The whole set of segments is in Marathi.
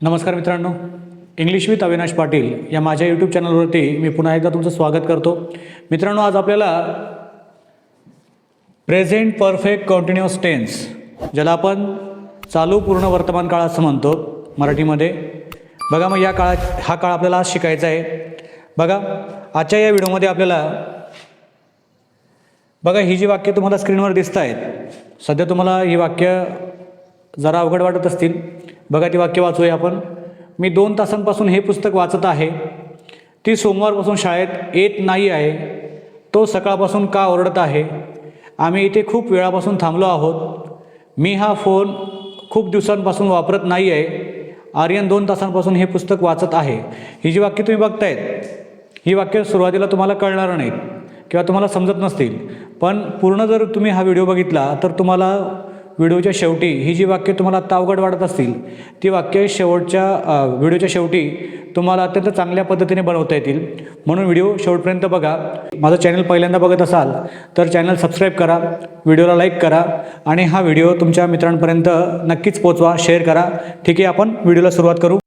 नमस्कार मित्रांनो, इंग्लिश विथ अविनाश पाटील या माझ्या यूट्यूब चॅनलवरती मी पुन्हा एकदा तुमचं स्वागत करतो. मित्रांनो, आज आपल्याला प्रेझेंट परफेक्ट कंटिन्युअस टेन्स, ज्याला आपण चालू पूर्ण वर्तमान काळ असं म्हणतो मराठीमध्ये. बघा, मग हा काळ आपल्याला आज शिकायचा आहे. बघा, आजच्या या व्हिडिओमध्ये आपल्याला बघा ही जी वाक्य तुम्हाला स्क्रीनवर दिसत आहेत, सध्या तुम्हाला ही वाक्य जरा अवघड वाटत असतील. बघा, ती वाक्य वाचूया आपण. मी 2 तासांपासून हे पुस्तक वाचत आहे. ती सोमवारपासून शाळेत येत नाही आहे. तो सकाळपासून का ओरडत आहे? आम्ही इथे खूप वेळापासून थांबलो आहोत. मी हा फोन खूप दिवसांपासून वापरत नाही आहे. आर्यन 2 तासांपासून हे पुस्तक वाचत आहे. ही जी वाक्य तुम्ही बघतायत, ही वाक्य सुरुवातीला तुम्हाला कळणार नाहीत किंवा तुम्हाला समजत नसतील, पण पूर्ण जर तुम्ही हा व्हिडिओ बघितला तर तुम्हाला व्हिडिओच्या शेवटी ही जी वाक्य तुम्हाला आत्ता अवघड वाटत असतील, ती वाक्य व्हिडिओच्या शेवटी तुम्हाला अत्यंत चांगल्या पद्धतीने बनवता येतील. म्हणून व्हिडिओ शेवटपर्यंत बघा. माझं चॅनल पहिल्यांदा बघत असाल तर चॅनल सबस्क्राईब करा, व्हिडिओला लाईक करा आणि हा व्हिडिओ तुमच्या मित्रांपर्यंत नक्कीच पोचवा, शेअर करा. ठीक आहे, आपण व्हिडिओला सुरुवात करू.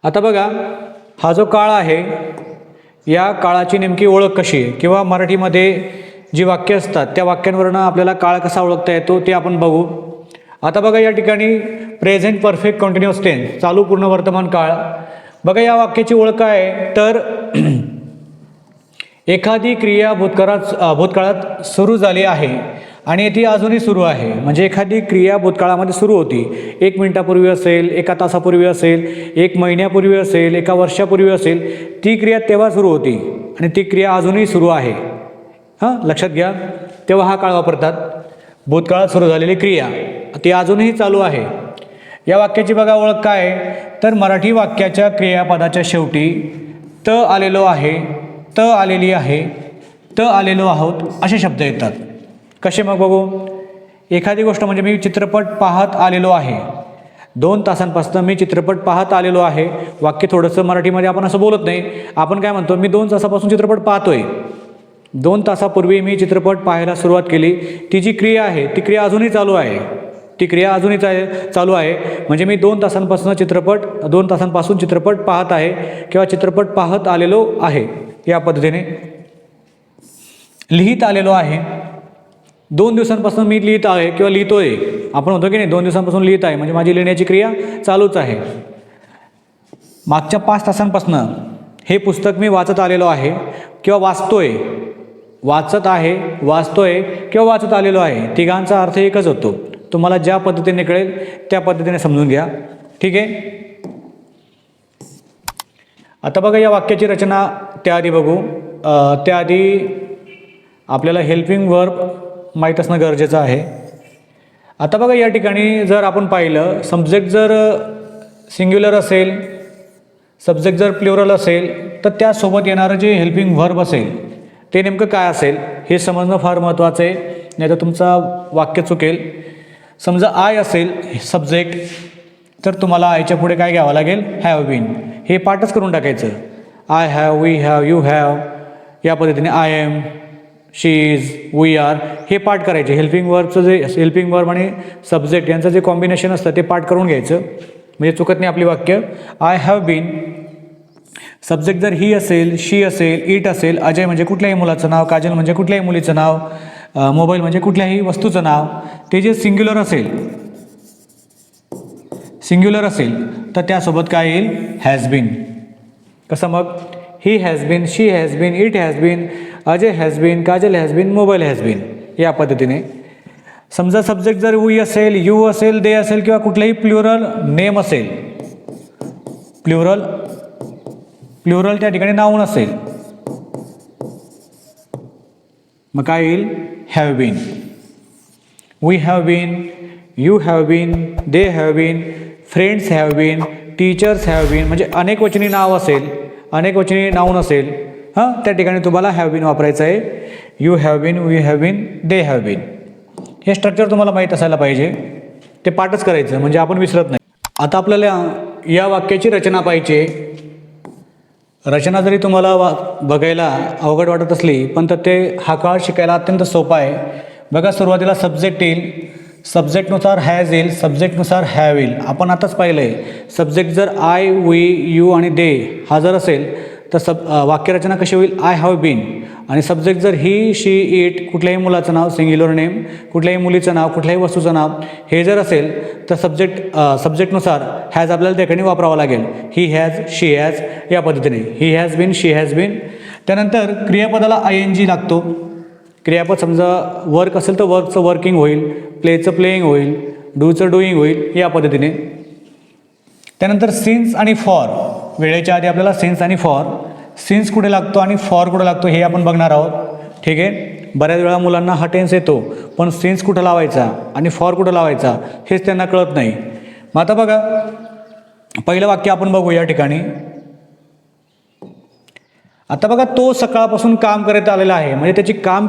आता बघा, हा जो काळ आहे, या काळाची नेमकी ओळख कशी आहे किंवा मराठीमध्ये जी वाक्य असतात त्या वाक्यांवरनं आपल्याला काळ कसा ओळखता येतो ते आपण बघू. आता बघा, या ठिकाणी प्रेझेंट परफेक्ट कंटिन्युअस टेन्स, चालू पूर्ण वर्तमान काळ. बघा, या वाक्याची ओळख काय आहे तर एखादी क्रिया भूतकाळात सुरू झाली आहे आणि ती अजूनही सुरू आहे. म्हणजे एखादी क्रिया भूतकाळामध्ये सुरू होती, 1 मिनिटापूर्वी असेल, 1 तासापूर्वी असेल, 1 महिन्यापूर्वी असेल, 1 वर्षापूर्वी असेल, ती क्रिया तेव्हा सुरू होती आणि ती क्रिया अजूनही सुरू आहे. लक्षात घ्या, तेव्हा हा काळ वापरतात. भूतकाळात सुरू झालेली क्रिया ती अजूनही चालू आहे. या वाक्याची बघा ओळख काय आहे तर मराठी वाक्याच्या क्रियापदाच्या शेवटी त आलेलो आहे, त आलेली आहे, त आलेलो आहोत असे शब्द येतात. कसे मग बघू. एखादी गोष्ट म्हणजे मी चित्रपट पाहत आलेलो आहे. 2 तासांपासून मी चित्रपट पाहत आलेलो आहे. वाक्य थोडंसं मराठीमध्ये आपण असं बोलत नाही, आपण काय म्हणतो, मी 2 तासापासून चित्रपट पाहतोय. 2 तासापूर्वी मी चित्रपट पाहायला सुरुवात केली. ती जी क्रिया आहे ती क्रिया अजूनही चालू आहे. ती क्रिया अजूनही चालू आहे. म्हणजे मी 2 तासांपासून चित्रपट पाहत आहे किंवा चित्रपट पाहत आलेलो आहे. या पद्धतीने लिहित आलेलो आहे. 2 दिवसांपासून मी लिहित आहे किंवा लिहितोय. आपण म्हणतो की नाही, 2 दिवसांपासून लिहित आहे म्हणजे माझी लिहिण्याची क्रिया चालूच आहे. मागच्या 5 तासांपासून हे पुस्तक मी वाचत आलेलो आहे किंवा वाचतोय. वाचत आहे, वाचतोय किंवा वाचत आलेलो आहे, तिघांचा अर्थ एकच होतो. तुम्हाला ज्या पद्धतीने कळेल त्या पद्धतीने समजून घ्या. ठीक आहे. आता बघा, या वाक्याची रचना त्याआधी बघू. त्याआधी आपल्याला हेल्पिंग वर्ब माहीत असणं गरजेचं आहे. आता बघा, या ठिकाणी जर आपण पाहिलं, सब्जेक्ट जर सिंग्युलर असेल, सब्जेक्ट जर प्लुरल असेल, तर त्यासोबत येणारं जे हेल्पिंग वर्ब असेल ते नेमकं काय असेल हे समजणं फार महत्त्वाचं आहे, नाही तर तुमचा वाक्य चुकेल. समजा आय असेल सब्जेक्ट, तर तुम्हाला आयच्या पुढे काय घ्यावं लागेल, हॅव बीन. हे पाठच करून टाकायचं. I have, we have, you have, या पद्धतीने I am, she is, we are, हे पाठ करायचे. हेल्पिंग वर्ब आणि सब्जेक्ट यांचं जे कॉम्बिनेशन असतं ते पाठ करून घ्यायचं, म्हणजे चुकत नाही आपली वाक्य. आय हॅव बीन, सब्जेक्ट जर ही असेल, शी असेल, इट असेल, अजय म्हणजे कुठल्याही मुलाचं नाव, काजल म्हणजे कुठल्याही मुलीचं नाव, मोबाईल म्हणजे कुठल्याही वस्तूचं नाव, ते जे सिंग्युलर असेल तर त्यासोबत काय येईल, हॅज बीन. कसं मग, he has been, she has been, it has been, Ajay has been, Kajal has been, mobile has been, या पद्धतीने. समजा सब्जेक्ट जर वी असेल, यू असेल, दे असेल किंवा कुठलेही प्लुरल नेम असेल, प्लुरल त्या ठिकाणी नाऊन असेल, मग काय येईल, have been. We have been, you have been, they have been, friends have been, teachers have been. म्हणजे अनेक वचनी नाव असेल, अनेक वचनी नाऊन असेल, त्या ठिकाणी तुम्हाला हॅव बीन वापरायचं आहे. You have been, we have been, they have been. हे स्ट्रक्चर तुम्हाला माहीत असायला पाहिजे. ते पाठच करायचं म्हणजे आपण विसरत नाही. आता आपल्याला या वाक्याची रचना पाहिजे. रचना जरी तुम्हाला बघायला अवघड वाटत असली, पण तर ते हा काळ शिकायला अत्यंत सोपा आहे. बघा सुरुवातीला सब्जेक्ट येईल, सब्जेक्टनुसार हॅज येईल, सब्जेक्टनुसार हॅव येईल. आपण आताच पाहिलं आहे सब्जेक्ट जर आय, वी, यू आणि दे हा जर असेल तर वाक्यरचना कशी होईल, आय हॅव बीन. आणि सब्जेक्ट जर ही, शी, इट, कुठल्याही मुलाचं नाव सिंग्युलर नेम, कुठल्याही मुलीचं नाव, कुठल्याही वस्तूचं नाव हे जर असेल तर सब्जेक्टनुसार हॅज आपल्याला त्या ठिकाणी वापरावा लागेल. ही हॅज, शी हॅज या पद्धतीने. He has been, she has been. त्यानंतर क्रियापदाला ING लागतो. क्रियापद समजा वर्क असेल तर वर्कचं वर्किंग होईल, प्लेचं प्लेइंग होईल, डूचं डुईंग होईल या पद्धतीने. त्यानंतर सिन्स आणि फॉर, वेळेच्या आधी आपल्याला सिन्स आणि फॉर, सिन्स कुठे लागतो आणि फॉर कुठे लागतो हे आपण बघणार आहोत. ठीक आहे. बऱ्याच वेळा मुलांना हा टेन्स येतो पण सिन्स कुठं लावायचा आणि फॉर कुठं लावायचा हेच त्यांना कळत नाही. मग आता बघा पहिलं वाक्य आपण बघू या ठिकाणी. आता बघा तो सकाळपासून काम करत आलेला आहे, म्हणजे त्याची काम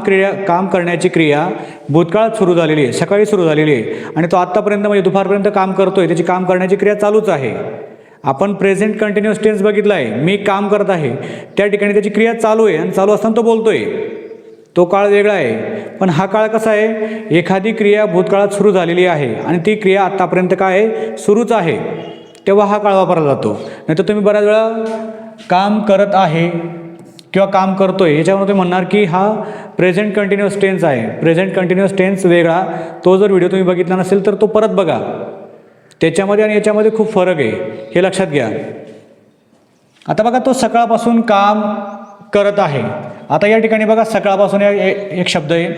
करण्याची क्रिया भूतकाळात सुरू झालेली आहे, सकाळी सुरू झालेली आहे आणि तो आत्तापर्यंत म्हणजे दुपारपर्यंत काम करतोय, त्याची काम करण्याची क्रिया चालूच आहे. आपण प्रेझेंट कंटिन्युअस टेन्स बघितला आहे, मी काम करत आहे, त्या ठिकाणी त्याची क्रिया चालू आहे आणि चालू असताना तो बोलतोय. तो काळ वेगळा आहे. पण हा काळ कसा आहे, एखादी क्रिया भूतकाळात सुरू झालेली आहे आणि ती क्रिया आत्तापर्यंत काय आहे, सुरूच आहे, तेव्हा हा काळ वापरला जातो. नाही तर तुम्ही बऱ्याच वेळा काम करत आहे किंवा काम करतोय याच्यामध्ये तुम्ही म्हणणार की हा प्रेझेंट कंटिन्युअस टेन्स आहे. प्रेझेंट कंटिन्युअस टेन्स वेगळा, तो जर व्हिडिओ तुम्ही बघितला नसेल तर तो परत बघा. त्याच्यामध्ये आणि याच्यामध्ये खूप फरक आहे, हे लक्षात घ्या. आता बघा तो सकाळपासून काम करत आहे. आता या ठिकाणी बघा सकाळपासून एक शब्द आहे.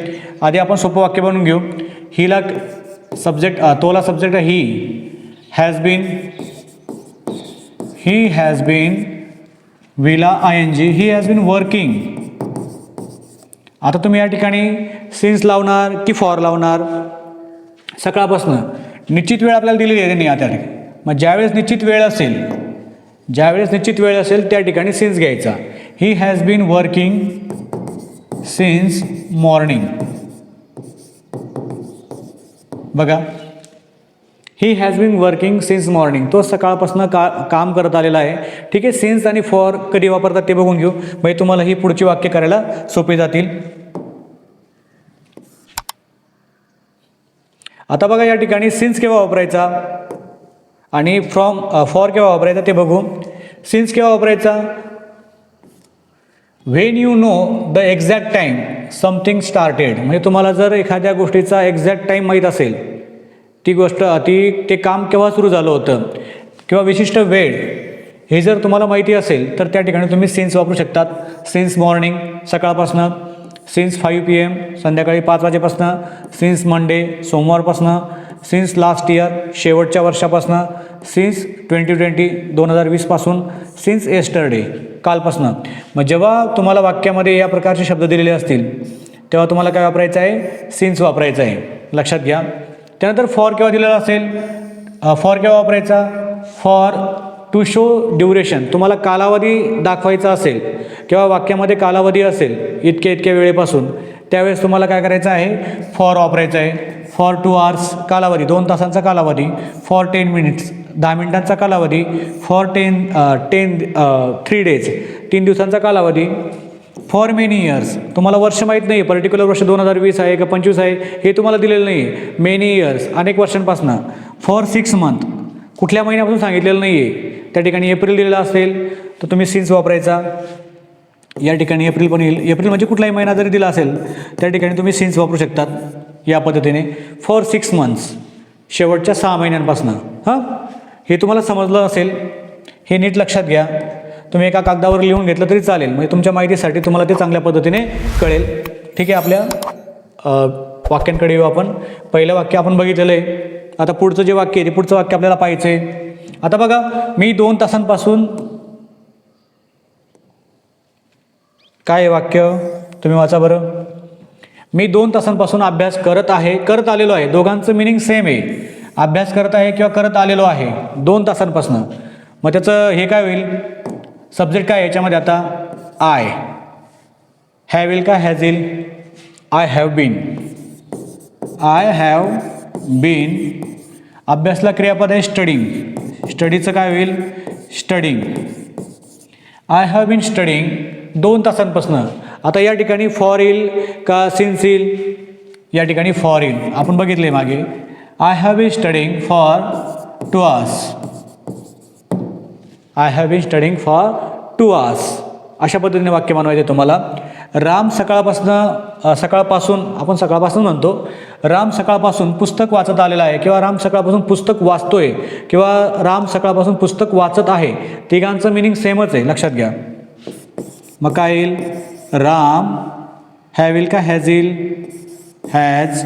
आधी आपण सोपं वाक्य बनवून घेऊ. हिला सब्जेक्ट, तोला सब्जेक्ट आहे he, has been, he has been, विला ING, he has been working. आता तुम्ही या ठिकाणी सिन्स लावणार की फॉर लावणार, सकाळपासून निश्चित वेळ आपल्याला दिलेली आहे त्यांनी आता. मग ज्यावेळेस निश्चित वेळ असेल त्या ठिकाणी सिन्स घ्यायचा. He has been working since morning. बघा he has been working since morning, तो सकाळपासून काम करत आलेला आहे. ठीक आहे. सिन्स आणि फॉर कधी वापरतात ते बघून घेऊ, म्हणजे तुम्हाला ही पुढची वाक्य करायला सोपी जातील. आता बघा या ठिकाणी सिन्स केव्हा वापरायचा आणि फॉर केव्हा वापरायचा ते बघू. सिन्स केव्हा वापरायचा, when you know the exact time something started, म्हणजे तुम्हाला जर एखाद्या गोष्टीचा एक्झॅक्ट टाईम माहीत असेल, ती गोष्ट ते काम केव्हा सुरू झालं होतं किंवा विशिष्ट वेळ हे जर तुम्हाला माहिती असेल तर त्या ठिकाणी तुम्ही सिन्स वापरू शकतात. सिन्स मॉर्निंग सकाळपासनं, सिन्स 5 PM संध्याकाळी 5 वाजेपासनं, सिन्स मंडे सोमवारपासनं, सिन्स लास्ट इयर शेवटच्या वर्षापासनं, सिन्स 2020 2020 पासून, सिन्स येस्टरडे कालपासनं. मग जेव्हा तुम्हाला वाक्यामध्ये या प्रकारचे शब्द दिलेले असतील तेव्हा तुम्हाला काय वापरायचं आहे, सिन्स वापरायचं आहे, लक्षात घ्या. त्यानंतर फॉर केव्हा दिलेला असेल, फॉर केव्हा वापरायचा, फॉर टू शो ड्युरेशन, तुम्हाला कालावधी दाखवायचा असेल किंवा वाक्यामध्ये कालावधी असेल इतक्या वेळेपासून, त्यावेळेस तुम्हाला काय करायचं आहे, फॉर वापरायचं आहे. फॉर 2 hours कालावधी, 2 तासांचा कालावधी. फॉर 10 minutes 10 मिनिटांचा कालावधी. फॉर 3 days 3 दिवसांचा कालावधी. फॉर मेनी इयर्स, तुम्हाला वर्ष माहीत नाही, पर्टिक्युलर वर्ष 2020 आहे का 25 आहे हे तुम्हाला दिलेलं नाही आहे. मेनी इयर्स अनेक वर्षांपासून. फॉर 6 months कुठल्या महिन्यापासून सांगितलेलं नाही आहे, त्या ठिकाणी एप्रिल दिलेला असेल तर तुम्ही सिन्स वापरायचा. या ठिकाणी एप्रिल पण येईल, एप्रिल म्हणजे कुठलाही महिना जरी दिला असेल त्या ठिकाणी तुम्ही सिन्स वापरू शकतात या पद्धतीने. फॉर 6 months शेवटच्या 6 महिन्यांपासून. हां, हे तुम्हाला समजलं असेल, हे नीट लक्षात घ्या. तुम्ही एका कागदावर लिहून घेतलं तरी चालेल, म्हणजे तुमच्या माहितीसाठी तुम्हाला ते चांगल्या पद्धतीने कळेल. ठीक आहे. आपल्या वाक्यांकडे येऊ आपण. पहिलं वाक्य आपण बघितलेलं आहे. आता पुढचं जे वाक्य आहे ते पुढचं वाक्य आपल्याला पाहायचं आहे. आता बघा, मी 2 तासांपासून, काय आहे वाक्य तुम्ही वाचा बरं. मी 2 तासांपासून अभ्यास करत आहे, करत आलेलो आहे. दोघांचं मिनिंग सेम आहे. अभ्यास करत आहे किंवा करत आलेलो आहे 2 तासांपासून. मग त्याचं हे काय होईल, सब्जेक्ट काय याच्यामध्ये आता, आय. हॅव येईल का हॅज येईल, I have been. I have been. अभ्यासला क्रियापद आहे स्टडिंग, स्टडीचं काय होईल, studying. I have been studying 2 तासांपासून. आता या ठिकाणी फॉर येईल का सिन्स येईल, या ठिकाणी फॉर येईल. आपण बघितले मागे, I have been studying for 2 hours. I have been studying for 2 hours. अशा पद्धतीने वाक्य बनवायचे तुम्हाला. राम सकाळपासून आपण सकाळपासून म्हणतो, राम सकाळपासून पुस्तक वाचत आलेला आहे किंवा राम सकाळपासून पुस्तक वाचतोय किंवा राम सकाळपासून पुस्तक वाचत आहे. तिघांचं मिनिंग सेमच आहे, लक्षात घ्या. मग काय येईल? राम हॅव येईल का हॅज येईल? Has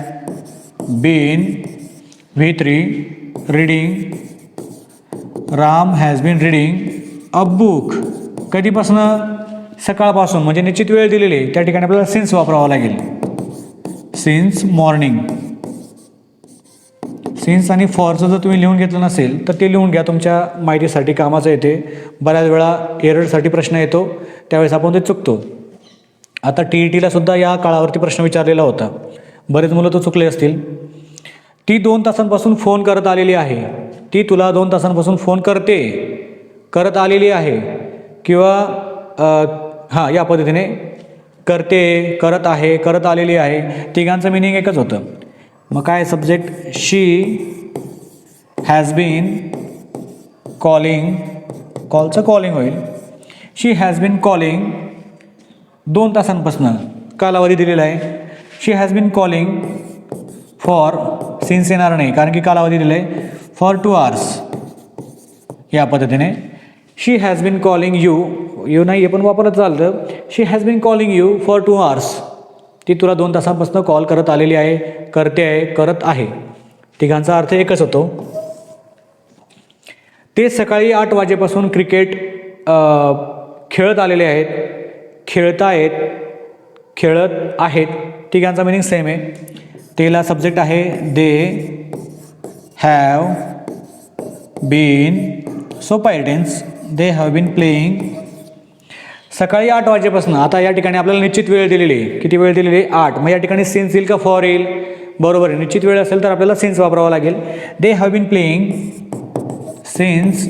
been V3 reading. Ram has been reading a book. कधीपासून? सकाळपासून, म्हणजे निश्चित वेळ दिलेली आहे. त्या ठिकाणी आपल्याला सिन्स वापरावा लागेल. Since morning. सिन्स आणि फॉरचं जर तुम्ही लिहून घेतलं नसेल तर ते लिहून घ्या, तुमच्या माहितीसाठी कामाचं येते. बऱ्याच वेळा एररसाठी प्रश्न येतो, त्यावेळेस आपण ते चुकतो. आता TETला सुद्धा या काळावरती प्रश्न विचारलेला होता, बरेच मुलं तो चुकले असतील. ती 2 तासांपासून फोन करत आलेली आहे. ती तुला 2 तासांपासून फोन करत आलेली आहे किंवा हां या पद्धतीने करते, करत आहे, करत आलेली आहे. तिघांचं मिनिंग एकच होतं. मग काय subject? She has been calling. कॉलचं कॉलिंग होईल. शी हॅज बीन कॉलिंग 2 तासांपासून, कालावधी दिलेला आहे. She has been calling for, since येणार नाही कारण की कालावधी दिला आहे, फॉर 2 hours. या पद्धतीने she has been calling you नाही, हे पण वापरत चालतं. She has been calling you for 2 hours. ती तुला 2 तासांपासून कॉल करत आलेली आहे, करते आहे, करत आहे. तिघांचा अर्थ एकच होतो. ते सकाळी 8 वाजेपासून क्रिकेट खेळत आलेले आहेत, खेळत आहेत. तिघांचा मिनिंग सेम आहे. तेला सब्जेक्ट आहे दे हॅव बीन, सोपा आहे tense. They have been playing. सकाळी 8 वाजेपासून. आता या ठिकाणी आपल्याला निश्चित वेळ दिलेली आहे. किती वेळ दिलेली आहे? 8. मग या ठिकाणी सिन्स येईल का फॉर येईल? बरोबर आहे, निश्चित वेळ असेल तर आपल्याला सिन्स वापरावा लागेल. They have been playing since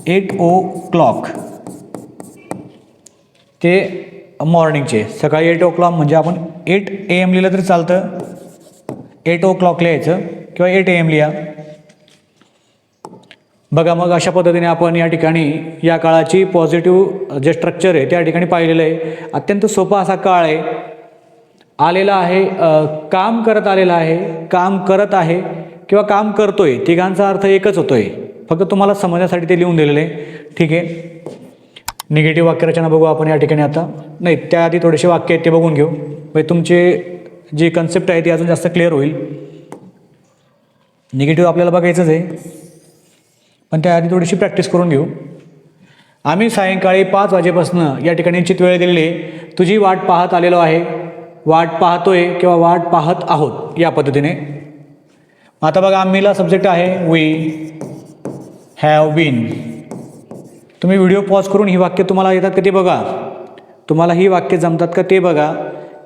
8 o'clock. ते मॉर्निंगचे, सकाळी 8 o'clock म्हणजे आपण 8 AM लिहिलं तरी चालतं, 8 o'clock लिहायचं किंवा 8 AM लिहा. बघा, मग अशा पद्धतीने आपण या ठिकाणी या काळाची पॉझिटिव्ह जे स्ट्रक्चर आहे त्या ठिकाणी पाहिलेलं आहे. अत्यंत सोपा असा काळ आहे. आलेला आहे, काम करत आलेला आहे, काम करत आहे किंवा काम करतोय. तिघांचा अर्थ एकच होतोय, फक्त तुम्हाला समजण्यासाठी ते लिहून दिलेलं आहे. ठीक आहे. निगेटिव्ह वाक्यरचना बघू आपण या ठिकाणी. आता नाही, त्याआधी थोडेसे वाक्य आहेत ते बघून घेऊ, म्हणजे तुमचे जी कन्सेप्ट आहे ती अजून जास्त क्लिअर होईल. निगेटिव्ह आपल्याला बघायचंच आहे, पण त्याआधी थोडीशी प्रॅक्टिस करून घेऊ. आम्ही सायंकाळी 5 वाजेपासून या ठिकाणी निश्चित वेळ दिलेली आहे. तुझी वाट पाहत आलेलो आहे, वाट पाहतोय किंवा वाट पाहत आहोत या पद्धतीने. आता बघा, आम्हीला सब्जेक्ट आहे वी हॅव बीन. तुम्ही व्हिडिओ पॉज करून ही वाक्य तुम्हाला येतात का ते बघा. तुम्हाला ही वाक्य जमतात का ते बघा.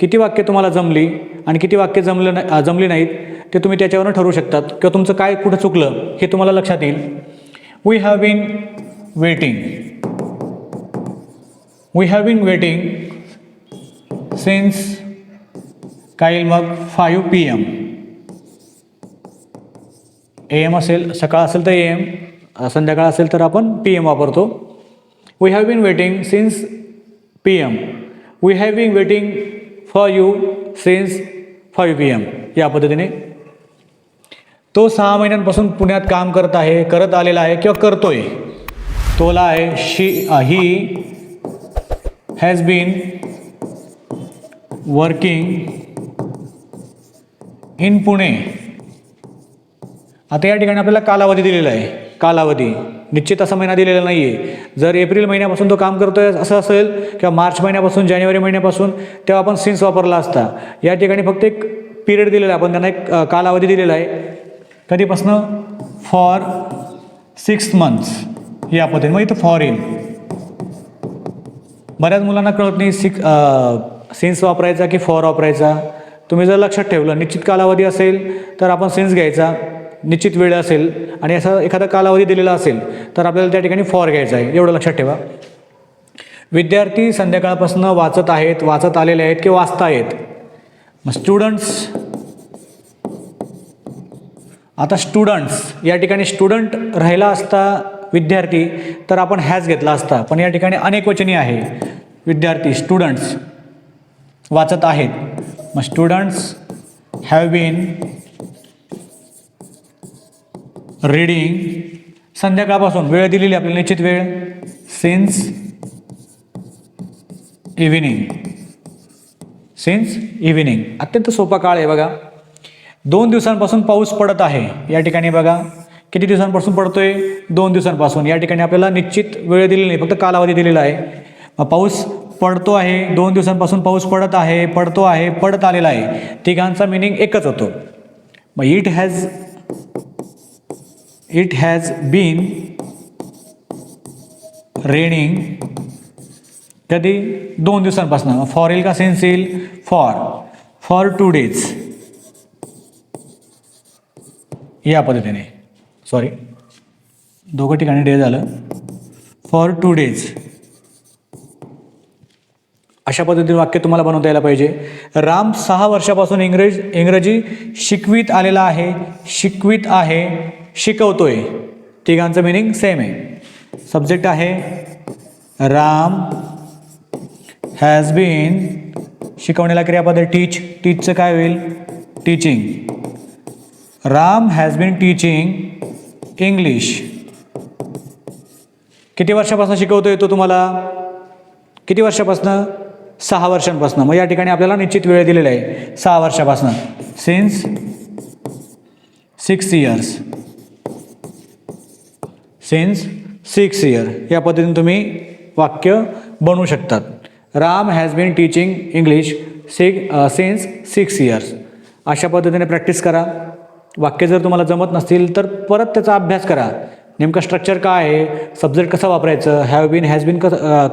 किती वाक्य तुम्हाला जमली आणि किती वाक्य जमली नाहीत ते तुम्ही त्याच्यावरून ठरवू शकतात, किंवा तुमचं काय कुठं चुकलं हे तुम्हाला लक्षात येईल. We have been waiting. We have been waiting since, काय येईल मग? 5 PM. AM असेल, सकाळ असेल तर AM, संध्याकाळ असेल तर आपण PM वापरतो. We have been waiting since PM. We have been waiting for you since 5 PM. या पद्धतीने तो 6 महिन्यांपासून पुण्यात काम करत आहे, करत आलेला आहे किंवा करतोय. तोला आहे he has been working in Pune. आता या ठिकाणी आपल्याला कालावधी दिलेला आहे. कालावधी निश्चित असा महिना दिलेला नाही आहे. जर एप्रिल महिन्यापासून तो काम करतोय असं असेल किंवा मार्च महिन्यापासून, जानेवारी महिन्यापासून, तेव्हा आपण सिन्स वापरला असता. या ठिकाणी फक्त एक पिरियड दिलेला आहे, आपण त्यांना एक कालावधी दिलेला आहे. कधीपासनं? For 6 months. या पद्धतीने मग इथं फॉर येईल. बऱ्याच मुलांना कळत नाही सिन्स वापरायचा की फॉर वापरायचा. तुम्ही जर लक्षात ठेवलं, निश्चित कालावधी असेल तर आपण सिन्स घ्यायचा, निश्चित वेळ असेल आणि असा एखादा कालावधी दिलेला असेल तर आपल्याला त्या ठिकाणी फॉर घ्यायचा आहे. एवढं लक्षात ठेवा. विद्यार्थी संध्याकाळपासून वाचत आहेत, वाचत आलेले आहेत किंवा वाचता आहेत. मग स्टुडंट्स आता स्टुडंट्स, या ठिकाणी स्टुडंट राहिला असता विद्यार्थी तर आपण हॅज घेतला असता, पण या ठिकाणी अनेकवचनी आहे. विद्यार्थी स्टुडंट्स वाचत आहेत, मग स्टुडंट्स हॅव बीन रीडिंग. संध्याकाळपासून वेळ दिलेली आपल्याला निश्चित वेळ, सिन्स इव्हिनिंग. सिन्स इव्हिनिंग अत्यंत सोपा काळ आहे बघा. 2 दिवसांपासून पाऊस पडत आहे. या ठिकाणी बघा किती दिवसांपासून पडतोय, 2 दिवसांपासून. या ठिकाणी आपल्याला निश्चित वेळ दिलेली नाही, फक्त कालावधी दिलेला आहे. मग पाऊस पडतो आहे, 2 दिवसांपासून पाऊस पडत आहे, पडतो आहे, पडत आलेला आहे. तिघांचा मिनिंग एकच होतो. मग इट हॅज बीन रेनिंग कधी, 2 दिवसांपासून. फॉर येईल का सेन्स येईल, फॉर 2 days. या पद्धतीने, सॉरी दोघं ठिकाणी डे झालं, फॉर 2 days. अशा पद्धतीने वाक्य तुम्हाला बनवता यायला पाहिजे. राम 6 वर्षापासून इंग्रजी शिकवीत आलेला आहे, शिकवीत आहे, शिकवतोय. तिघांचं मिनिंग सेम आहे. सब्जेक्ट आहे राम, हॅज बीन, शिकवण्याला क्रियापद टीच, टीचचं काय होईल, teaching. Ram has been teaching English. किती वर्षापासून शिकवतोय तो तुम्हाला, किती वर्षापासून, 6 वर्षांपासून. मग या ठिकाणी आपल्याला निश्चित वेळ दिलेला आहे 6 वर्षापासून. Since 6 years. Since 6 year. या पद्धतीने तुम्ही वाक्य बनवू शकतात. Ram has been teaching English since 6 years. अशा पद्धतीने प्रॅक्टिस करा. वाक्य जर तुम्हाला जमत नसतील तर परत त्याचा अभ्यास करा. नेमकं स्ट्रक्चर काय आहे, सब्जेक्ट कसा वापरायचं, हॅव बीन हॅज बीन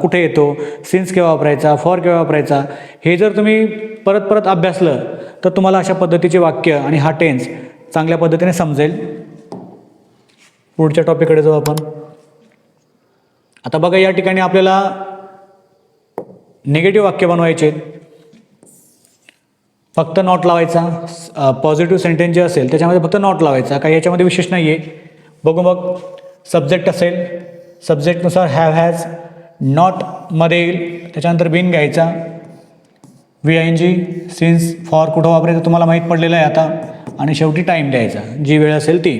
कुठे येतो, सिन्स केव्हा वापरायचा, फॉर केव्हा वापरायचा, हे जर तुम्ही परत परत अभ्यासलं तर तुम्हाला अशा पद्धतीचे वाक्य आणि हा टेन्स चांगल्या पद्धतीने समजेल. पुढच्या टॉपिककडे जाऊ आपण. आता बघा या ठिकाणी आपल्याला निगेटिव्ह वाक्य बनवायचे. फक्त नॉट लावायचा. पॉझिटिव्ह सेंटेन्स जे असेल त्याच्यामध्ये फक्त नॉट लावायचा, काही याच्यामध्ये विशेष नाही आहे. बघू मग. सब्जेक्ट असेल, सब्जेक्टनुसार हॅव हॅज नॉटमध्ये येईल, त्याच्यानंतर बीन घ्यायचा, VING, सिन्स, फॉर कुठं वापरायचं तुम्हाला माहीत पडलेलं आहे आता, आणि शेवटी टाईम द्यायचा, जी वेळ असेल ती.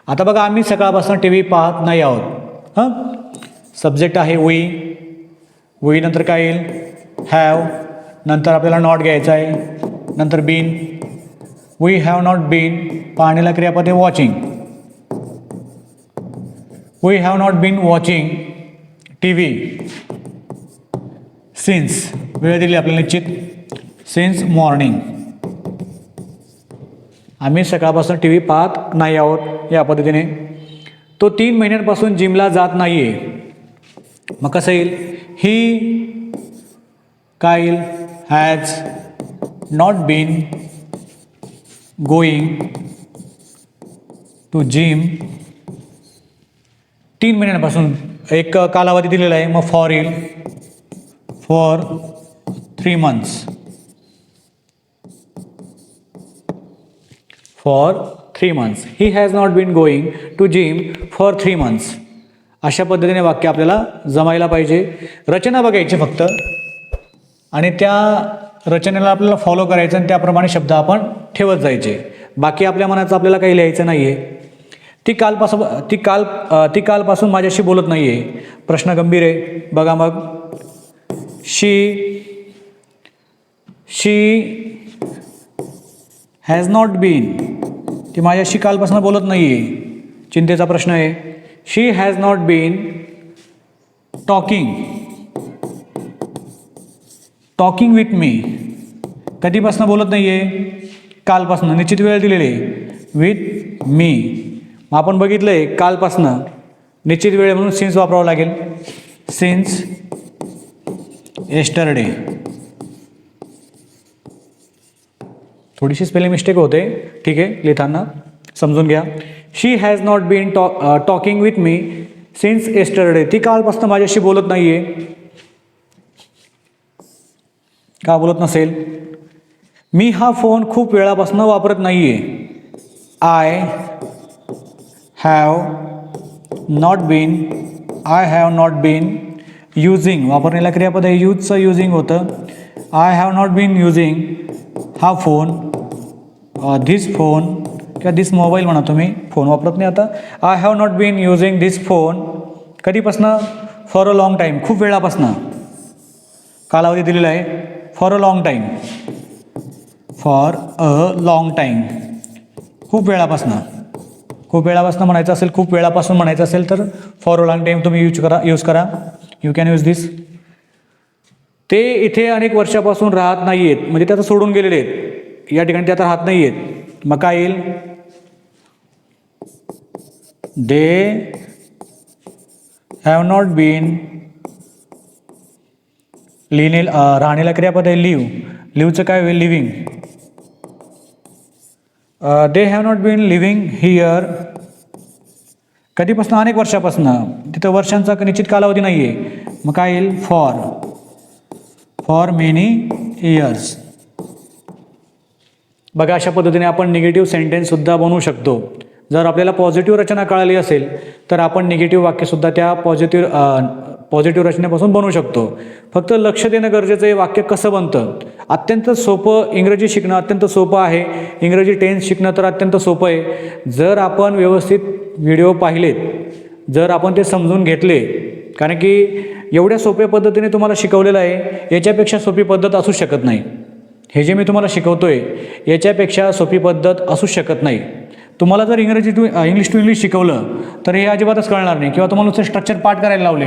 आता बघा आम्ही सकाळपासून TV पाहत नाही आहोत. सब्जेक्ट आहे वी नंतर काय येईल, हॅव, नंतर आपल्याला नॉट घ्यायचा आहे, नंतर been, we have not been, पाहण्याला क्रियापद आहे watching, we have not been watching TV. Since, वेळ दिली आपल्याला निश्चित, सिन्स मॉर्निंग, आम्ही सकाळपासून TV पाहत नाही आहोत. या पद्धतीने. तो 3 महिन्यांपासून जिमला जात नाही आहे. मग कसं येईल, ही काय येईल, has not been going to gym. 3 महिन्यांपासून एक कालावधी दिलेला आहे. मग फॉर येईल, for 3 months. For 3 months. He has not been going to gym for 3 months. अशा पद्धतीने वाक्य आपल्याला जमायला पाहिजे. रचना बघायची फक्त, आणि त्या रचनेला आपल्याला फॉलो करायचं आणि त्याप्रमाणे शब्द आपण ठेवत जायचे. बाकी आपल्या मनाचं आपल्याला काही लिहायचं नाही आहे. ती कालपासून माझ्याशी बोलत नाही आहे. प्रश्न गंभीर आहे. बघा मग. शी हॅज नॉट बीन, ती माझ्याशी कालपासून बोलत नाही आहे. चिंतेचा प्रश्न आहे. She has not been talking with me, कधीपासून बोलत नाही आहे, कालपासून. निश्चित वेळ दिलेली आहे, विथ मी. मग आपण बघितलं आहे कालपासनं निश्चित वेळ म्हणून सिन्स वापरावं लागेल. Since yesterday. थोडीशी स्पेलिंग मिस्टेक होते, ठीक आहे, लिहिताना समजून घ्या. She has not been talking with me since yesterday. ती कालपासून माझ्याशी बोलत नाही आहे. का बोलत नसेल? मी हा फोन खूप वेळापासून वापरत नाही आहे. I have not been using, वापरलेला क्रियापद आहे, यूजचं युजिंग होतं. I have not been using हा फोन, धिस फोन किंवा धिस मोबाईल म्हणा, तुम्ही फोन वापरत नाही आता. I have not been using this phone कधीपासनं? फॉर अ लॉंग टाईम, खूप वेळापासनं. कालावधी दिलेला आहे for a long time, for a long time, खूप वेळापासनं. खूप वेळापासून म्हणायचं असेल, खूप वेळापासून म्हणायचं असेल तर फॉर अ लॉंग टाईम तुम्ही यूज करा. यू कॅन यूज दिस. ते इथे अनेक वर्षापासून राहत नाही आहेत, म्हणजे ते आता सोडून गेलेले आहेत, या ठिकाणी ते आता राहत नाही आहेत. मग काय येईल? दे हॅव नॉट बीन, राहणीला क्रियापद आहे लिव्ह, लिव्हचं काय होईल? Living. They have not been living here कधीपासून? अनेक वर्षापासून. तिथं वर्षांचा निश्चित कालावधी नाही आहे. मग काय येईल? For many years. बघा, अशा पद्धतीने आपण निगेटिव्ह सेंटेन्ससुद्धा बनवू शकतो. जर आपल्याला पॉझिटिव्ह रचना कळाली असेल तर आपण निगेटिव्ह वाक्यसुद्धा त्या पॉझिटिव्ह रचनेपासून बनवू शकतो. फक्त लक्ष देणं गरजेचं आहे, वाक्य कसं बनतं. अत्यंत सोपं, इंग्रजी शिकणं अत्यंत सोपं आहे. इंग्रजी टेन्स शिकणं तर अत्यंत सोपं आहे. जर आपण व्यवस्थित व्हिडिओ पाहिलेत, जर आपण ते समजून घेतले, कारण की एवढ्या सोप्या पद्धतीने तुम्हाला शिकवलेलं आहे, याच्यापेक्षा सोपी पद्धत असू शकत नाही. हे जे मी तुम्हाला शिकवतोय याच्यापेक्षा सोपी पद्धत असू शकत नाही. तुम्हाला जर इंग्लिश टू इंग्लिश शिकवलं तर हे अजिबातच कळणार नाही, किंवा तुम्हाला नुसतं स्ट्रक्चर पाठ करायला लावले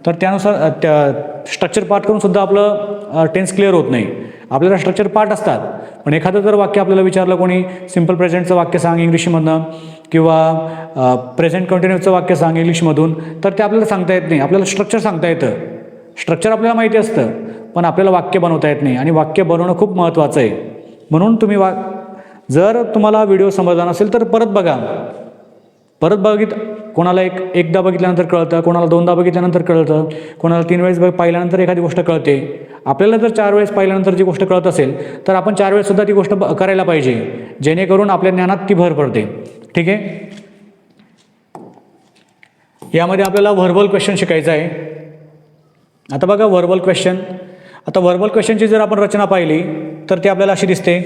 तर त्यानुसार स्ट्रक्चर पाठ करून सुद्धा आपलं टेन्स क्लिअर होत नाही. आपल्याला स्ट्रक्चर पाठ असतात, पण एखादं जर वाक्य आपल्याला विचारलं कोणी, सिम्पल प्रेझेंटचं वाक्य सांग इंग्लिशमधनं, किंवा प्रेझेंट कंटिन्यूचं वाक्य सांग इंग्लिशमधून, तर ते आपल्याला सांगता येत नाही. आपल्याला स्ट्रक्चर सांगता येतं, स्ट्रक्चर आपल्याला माहिती असतं, पण आपल्याला वाक्य बनवता येत नाही. आणि वाक्य बनवणं खूप महत्त्वाचं आहे. म्हणून तुम्ही जर तुम्हाला व्हिडिओ समजला नसेल तर परत बघा. कोणाला एकदा बघितल्यानंतर कळतं, कोणाला दोनदा बघितल्यानंतर कळतं, कोणाला 3 वेळेस पाहिल्यानंतर एखादी गोष्ट कळते. आपल्याला जर 4 वेळेस पाहिल्यानंतर जी गोष्ट कळत असेल तर आपण 4 वेळेससुद्धा ती गोष्ट करायला पाहिजे, जेणेकरून आपल्या ज्ञानात ती भर पडते. ठीक आहे. यामध्ये आपल्याला व्हर्बल क्वेश्चन शिकायचं आहे. आता बघा व्हर्बल क्वेश्चन. आता व्हर्बल क्वेश्चनची जर आपण रचना पाहिली तर ती आपल्याला अशी दिसते.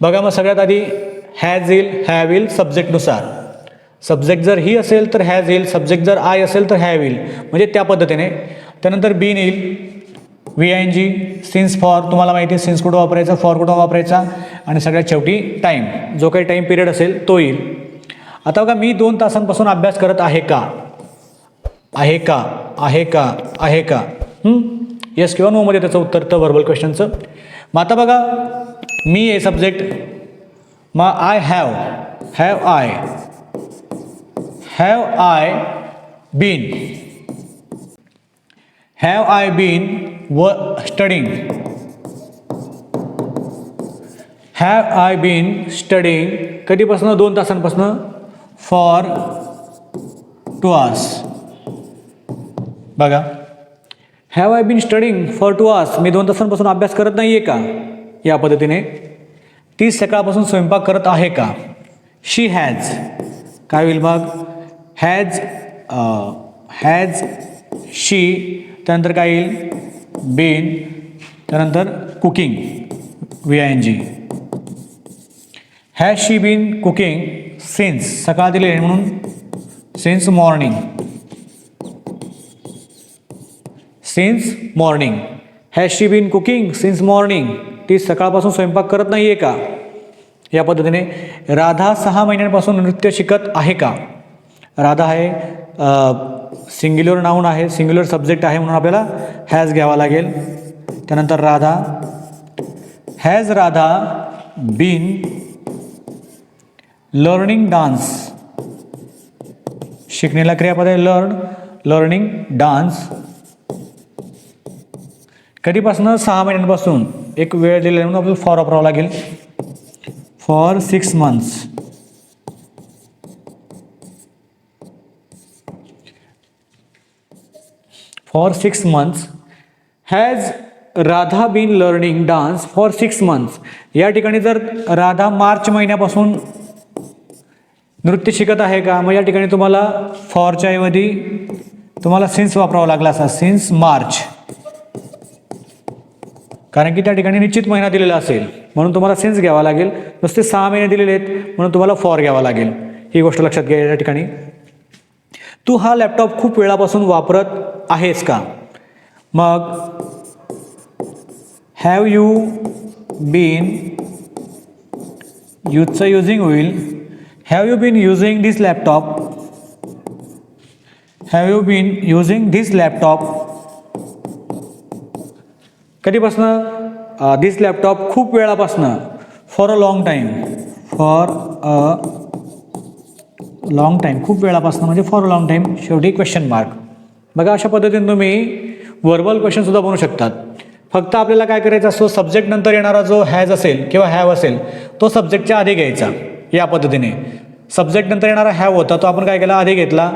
बघा, मग सगळ्यात आधी हॅज येईल, हॅव येईल सब्जेक्टनुसार. सब्जेक्ट जर ही असेल तर हॅज येईल, सब्जेक्ट जर आय असेल तर हॅव येईल, म्हणजे त्या पद्धतीने. त्यानंतर बीन येईल, VING, सिन्स फॉर, तुम्हाला माहिती आहे सिन्स कुठं वापरायचा, फॉर कुठं वापरायचा, आणि सगळ्यात शेवटी टाईम, जो काही टाईम पिरियड असेल तो येईल. आता बघा, मी 2 तासांपासून अभ्यास करत आहे का? आहे का, आहे का, आहे का? येस किंवा नोमध्ये त्याचं उत्तर तर व्हर्बल क्वेश्चनचं. मग आता बघा, मी आहे सब्जेक्ट, मग I have I been, have I been studying, have I been studying कधीपासून? 2 तासांपासून. For 2 hours. बघा, have I been studying for 2 hours, मी 2 तासांपासून अभ्यास करत नाही आहे का? या पद्धतीने. ती सकाळपासून स्वयंपाक करत आहे का? शी हॅज, काय होईल मग? हॅज शी, त्यानंतर काय येईल? बीन, त्यानंतर cooking, VING. Has she been cooking since, सकाळ दिले म्हणून since morning, since morning. Has she been cooking since morning, ती सकाळपासून स्वयंपाक करत नाही आहे का? या पद्धतीने. राधा 6 महिन्यांपासून नृत्य शिकत आहे का? राधा आहे सिंग्युलर नाऊन आहे, सिंग्युलर सब्जेक्ट आहे, म्हणून आपल्याला हॅज घ्यावा लागेल. त्यानंतर Radha, has Radha been learning dance, शिकण्याला क्रियापद आहे लर्निंग डान्स. कधीपासून? 6 महिन्यांपासून. एक वेळ दिलेला म्हणून आपल्याला फॉर वापरावं लागेल. For 6 months. For 6 months. Has Radha been learning dance for 6 months. या ठिकाणी जर राधा मार्च महिन्यापासून नृत्य शिकत आहे का, मग या ठिकाणी तुम्हाला फॉरच्या ऐवजी तुम्हाला सिन्स वापरावा लागला असा, सिन्स मार्च, कारण की त्या ठिकाणी निश्चित महिना दिलेला असेल म्हणून तुम्हाला सिन्स घ्यावा लागेल. नुसते 6 महिने दिलेले आहेत म्हणून तुम्हाला फॉर घ्यावा लागेल. ही गोष्ट लक्षात घ्या या ठिकाणी. तू हा लॅपटॉप खूप वेळापासून वापरत आहेस का, मग हॅव यू बीन यूजचं युझिंग होईल. Have you been using this laptop, have you been using this laptop कधीपासनं, दिस लॅपटॉप खूप वेळापासनं, for a long time, for a long time, खूप वेळापासनं म्हणजे फॉर अ लॉंग टाईम, शेवटी क्वेश्चन मार्क. बघा अशा पद्धतीने तुम्ही वर्बल क्वेश्चनसुद्धा बनवू शकतात. फक्त आपल्याला काय करायचं असतो, सब्जेक्ट नंतर येणारा जो हॅज असेल किंवा हॅव असेल तो सब्जेक्टच्या आधी घ्यायचा. या पद्धतीने सब्जेक्ट नंतर येणारा हॅव होता तो आपण काय केला, आधी घेतला,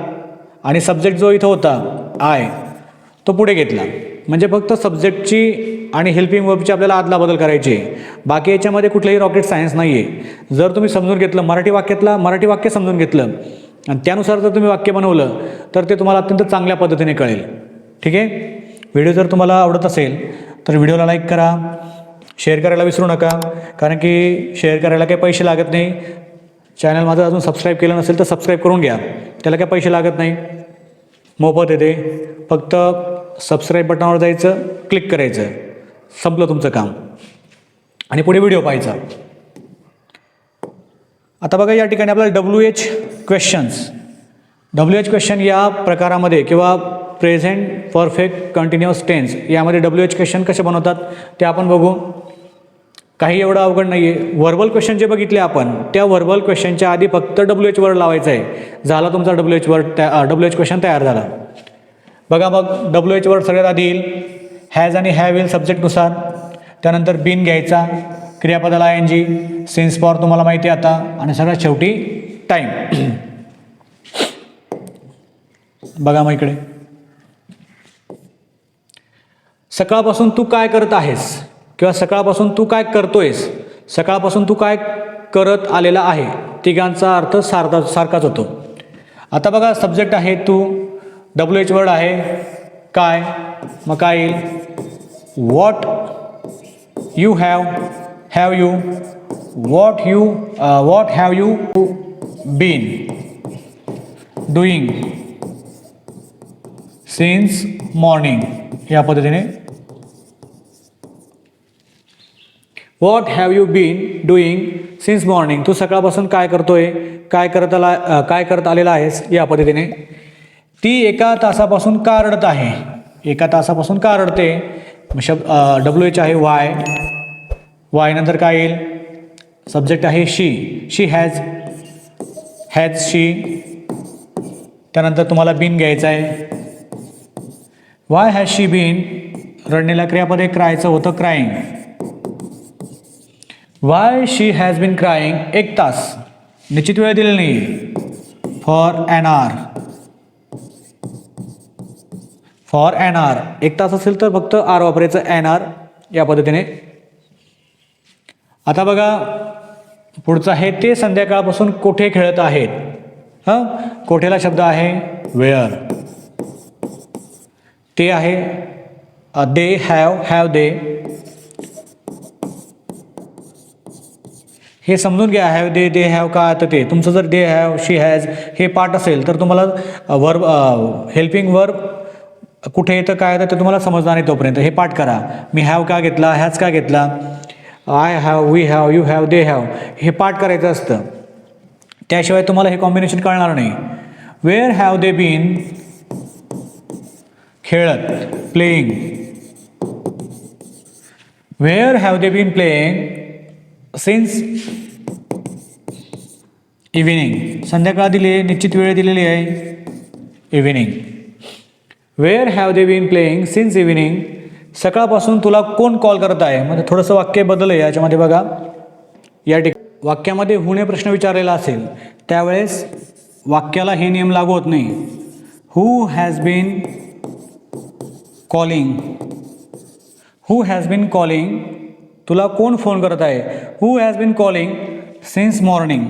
आणि सब्जेक्ट जो इथं होता आय तो पुढे घेतला. म्हणजे फक्त सब्जेक्टची आणि हेल्पिंग वर्बची आपल्याला आदला बदल करायची आहे. बाकी याच्यामध्ये कुठलंही रॉकेट सायन्स नाही आहे. जर तुम्ही समजून घेतलं मराठी वाक्य समजून घेतलं आणि त्यानुसार जर तुम्ही वाक्य बनवलं तर ते तुम्हाला अत्यंत चांगल्या पद्धतीने कळेल. ठीक आहे. व्हिडिओ जर तुम्हाला आवडत असेल तर व्हिडिओला लाईक करा, शेअर करायला विसरू नका, कारण की शेअर करायला काही पैसे लागत नाही. चॅनल माझं अजून सबस्क्राईब केलं नसेल तर सबस्क्राईब करून घ्या, त्याला काही पैसे लागत नाही, मोफत येते. फक्त सबस्क्राईब बटनावर जायचं, क्लिक करायचं, संपलं तुमचं काम, आणि पुढे व्हिडिओ पाहायचा. आता बघा या ठिकाणी आपल्याला WH क्वेश्चन या प्रकारामध्ये किंवा प्रेझेंट परफेक्ट कंटिन्युअस टेन्स यामध्ये WH क्वेश्चन कसे बनवतात ते आपण बघू. काही एवढं अवघड नाही आहे. व्हर्बल क्वेश्चन जे बघितले आपण त्या व्हर्बल क्वेश्चनच्या आधी फक्त WH वर्ड लावायचा आहे, झाला तुमचा WH क्वेश्चन तयार झाला. बघा मग WH वर्ड सगळ्यात आधी येईल, हॅज आणि हॅव येईल सब्जेक्टनुसार, त्यानंतर बीन घ्यायचा, क्रियापदाला ING, सिन्स फॉर तुम्हाला माहिती आहे आता, आणि सगळ्यात शेवटी टाईम. बघा मग इकडे सकाळपासून तू काय करत आहेस किंवा सकाळपासून तू काय करतोयस, सकाळपासून तू काय करत आलेला आहे, तिघांचा अर्थ सारखाच होतो. आता बघा सब्जेक्ट आहे तू, WH वर्ड आहे काय, मग काय येईल, what you have you, what have you been doing since morning. या पद्धतीने what have you been doing since morning, तू सकाळपासून काय करतोय, काय करत आलेला आहेस. या पद्धतीने ती एका तासापासून का रडत आहे, एका तासापासून का रडते, WH आहे वाय नंतर काय येईल, सब्जेक्ट आहे शी हॅज शी, त्यानंतर तुम्हाला बीन घ्यायचं आहे. वाय हॅज शी बीन, रडणीला क्रियापद क्रायचं होतं crying. Why she has been crying, 1 तास, निश्चित वेळ दिलेली नाही, फॉर ॲन आवर, 1 तास असेल तर फक्त आर वापरायचं, ॲन आवर. या पद्धतीने आता बघा पुढचं आहे, ते संध्याकाळपासून कोठे खेळत आहेत. कोठेला शब्द आहे वेअर, ते आहे दे हॅव दे. हे समजून घ्या, हॅव दे हॅव का आता ते तुमचं जर दे हॅव शी हॅज हे पाठ असेल तर तुम्हाला वर्ब हेल्पिंग वर्ब कुठे येतं काय येतं ते तुम्हाला समजणार नाही. तोपर्यंत हे पाठ करा. मी हॅव का घेतला, हॅज का घेतला, I have, we have, you have, they have, हे पाठ करायचं असतं, त्याशिवाय तुम्हाला हे कॉम्बिनेशन कळणार नाही. वेअर हॅव दे बीन, खेळत, playing, where have they been playing since evening, संध्याकाळ दिली, निश्चित वेळ दिलेली आहे evening. Where have they been playing since evening, सकाळपासून तुला कोण कॉल करत आहे. म्हणजे थोडंसं वाक्य बदल आहे याच्यामध्ये. बघा या ठिकाणी वाक्यामध्ये हुने प्रश्न विचारलेला असेल त्यावेळेस वाक्याला हे नियम लागू होत नाही. Who has been who has been calling, तुला कोण फोन करत आहे? Who has been calling since morning,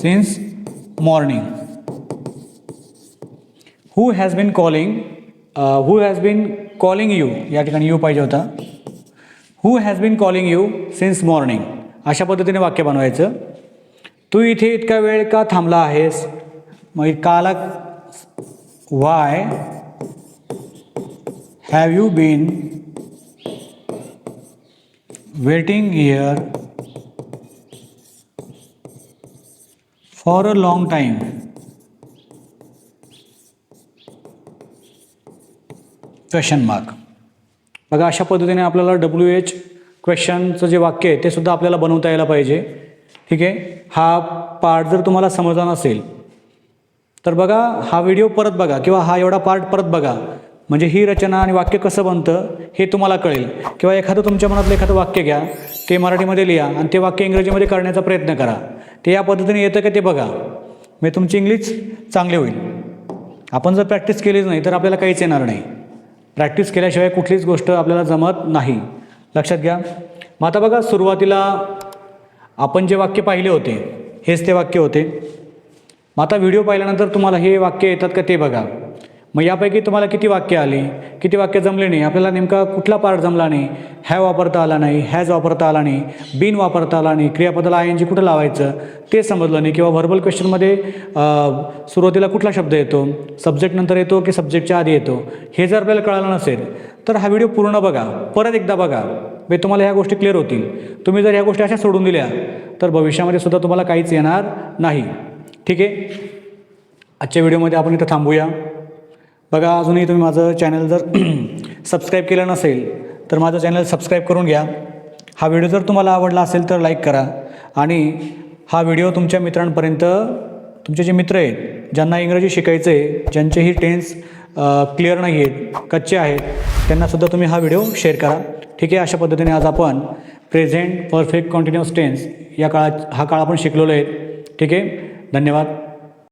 since morning. Who has been calling, who has been calling you, या ठिकाणी यू पाहिजे होता. Who has been calling you since morning. अशा पद्धतीने वाक्य बनवायचं. तू इथे इतका वेळ का थांबला आहेस? मग काला why have you been waiting here for a long time. Question mark. बघा अशा पद्धतीने आपल्याला WH क्वेश्चनचं जे वाक्य आहे ते सुद्धा आपल्याला बनवता यायला पाहिजे. ठीक आहे. हा पार्ट जर तुम्हाला समजला नसेल तर बघा हा व्हिडिओ परत बघा किंवा हा एवढा पार्ट परत बघा, म्हणजे ही रचना आणि वाक्य कसं बनतं हे तुम्हाला कळेल. किंवा एखादं तुमच्या मनातलं एखादं वाक्य घ्या, ते मराठीमध्ये लिहा आणि ते वाक्य इंग्रजीमध्ये करण्याचा प्रयत्न करा. ते या पद्धतीने येतं का ते बघा, म्हणजे तुमची इंग्लिश चांगली होईल. आपण जर प्रॅक्टिस केलीच नाही तर आपल्याला काहीच येणार नाही. प्रॅक्टिस केल्याशिवाय कुठलीच गोष्ट आपल्याला जमत नाही, लक्षात घ्या. मग आता बघा सुरुवातीला आपण जे वाक्य पाहिले होते हेच ते वाक्य होते. मग आता व्हिडिओ पाहिल्यानंतर तुम्हाला हे वाक्य येतात का ते बघा. मग यापैकी तुम्हाला किती वाक्य आली, किती वाक्य जमले नाही, आपल्याला नेमका कुठला पार्ट जमला नाही. हॅव वापरता आला नाही, हॅज वापरता आला नाही, बीन वापरता आला नाही, क्रियापदाला ING कुठं लावायचं ते समजलं नाही, किंवा व्हर्बल क्वेश्चनमध्ये सुरुवातीला कुठला शब्द येतो, सब्जेक्ट नंतर येतो की सब्जेक्टच्या आधी येतो, हे जर आपल्याला कळालं नसेल तर हा व्हिडिओ पूर्ण बघा, परत एकदा बघा, म्हणजे तुम्हाला ह्या गोष्टी क्लिअर होतील. तुम्ही जर ह्या गोष्टी अशा सोडून दिल्या तर भविष्यामध्ये सुद्धा तुम्हाला काहीच येणार नाही. ठीक आहे. आजच्या व्हिडिओमध्ये आपण इथं थांबूया. बघा अजूनही तुम्ही माझं चॅनल जर सबस्क्राईब केलं नसेल तर माझं चॅनल सबस्क्राईब करून घ्या. हा व्हिडिओ जर तुम्हाला आवडला असेल तर लाईक करा आणि हा व्हिडिओ तुमच्या मित्रांपर्यंत, तुमचे जे मित्र आहेत ज्यांना इंग्रजी शिकायचं आहे, ज्यांचेही टेन्स क्लिअर नाही आहेत, कच्चे आहेत, त्यांनासुद्धा तुम्ही हा व्हिडिओ शेअर करा. ठीक आहे. अशा पद्धतीने आज आपण प्रेझेंट परफेक्ट कंटिन्युअस टेन्स हा काळ आपण शिकलेलो आहे. ठीक आहे. धन्यवाद.